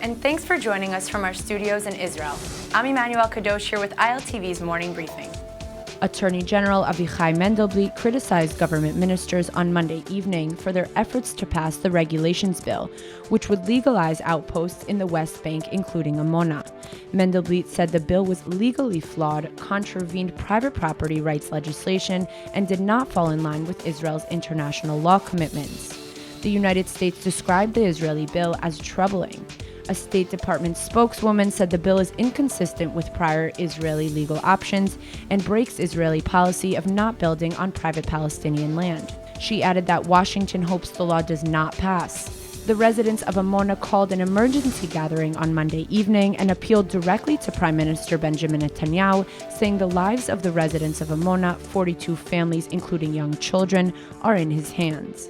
and thanks for joining us from our studios in Israel. I'm Emmanuel Kadosh here with ILTV's Morning Briefing. Attorney General Avichai Mendelblit criticized government ministers on Monday evening for their efforts to pass the regulations bill, which would legalize outposts in the West Bank, including Amona. Mendelblit said the bill was legally flawed, contravened private property rights legislation, and did not fall in line with Israel's international law commitments. The United States described the Israeli bill as troubling. A State Department spokeswoman said the bill is inconsistent with prior Israeli legal options and breaks Israeli policy of not building on private Palestinian land. She added that Washington hopes the law does not pass. The residents of Amona called an emergency gathering on Monday evening and appealed directly to Prime Minister Benjamin Netanyahu, saying the lives of the residents of Amona, 42 families including young children, are in his hands.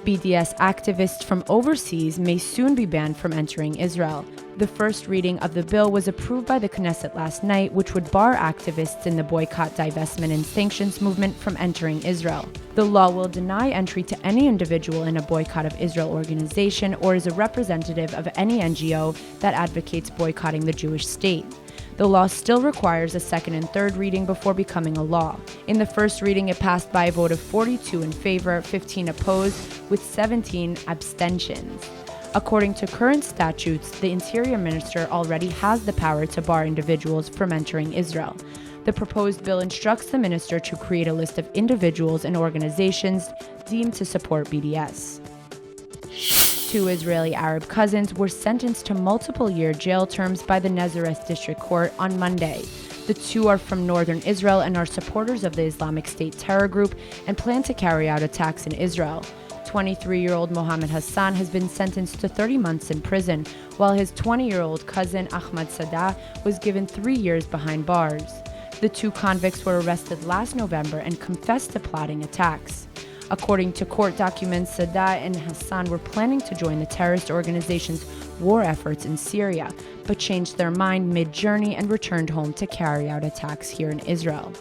BDS activists from overseas may soon be banned from entering Israel. The first reading of the bill was approved by the Knesset last night, which would bar activists in the boycott, divestment, and sanctions movement from entering Israel. The law will deny entry to any individual in a Boycott of Israel organization or is a representative of any NGO that advocates boycotting the Jewish state. The law still requires a second and third reading before becoming a law. In the first reading, it passed by a vote of 42 in favor, 15 opposed, with 17 abstentions. According to current statutes, the Interior Minister already has the power to bar individuals from entering Israel. The proposed bill instructs the minister to create a list of individuals and organizations deemed to support BDS. Two Israeli Arab cousins were sentenced to multiple-year jail terms by the Nazareth District Court on Monday. The two are from northern Israel and are supporters of the Islamic State terror group and plan to carry out attacks in Israel. 23-year-old Mohammed Hassan has been sentenced to 30 months in prison, while his 20-year-old cousin Ahmad Sadah was given 3 years behind bars. The two convicts were arrested last November and confessed to plotting attacks. According to court documents, Sadah and Hassan were planning to join the terrorist organization's war efforts in Syria, but changed their mind mid-journey and returned home to carry out attacks here in Israel.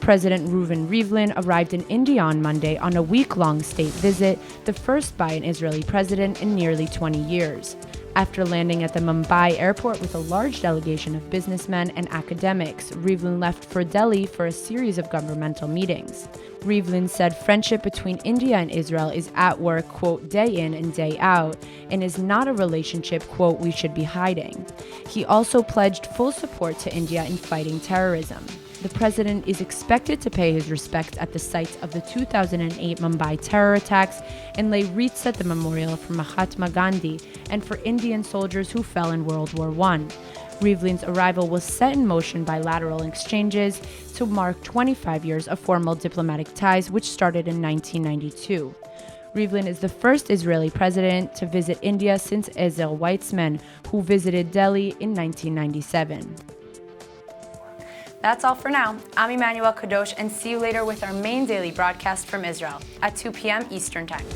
President Reuven Rivlin arrived in India on Monday on a week-long state visit, the first by an Israeli president in nearly 20 years. After landing at the Mumbai airport with a large delegation of businessmen and academics, Rivlin left for Delhi for a series of governmental meetings. Rivlin said friendship between India and Israel is at work, quote, day in and day out, and is not a relationship, quote, we should be hiding. He also pledged full support to India in fighting terrorism. The president is expected to pay his respects at the site of the 2008 Mumbai terror attacks and lay wreaths at the memorial for Mahatma Gandhi and for Indian soldiers who fell in World War I. Rivlin's arrival will set in motion bilateral exchanges to mark 25 years of formal diplomatic ties, which started in 1992. Rivlin is the first Israeli president to visit India since Ezer Weitzman, who visited Delhi in 1997. That's all for now. I'm Emmanuel Kadosh, and see you later with our main daily broadcast from Israel at 2 p.m. Eastern Time.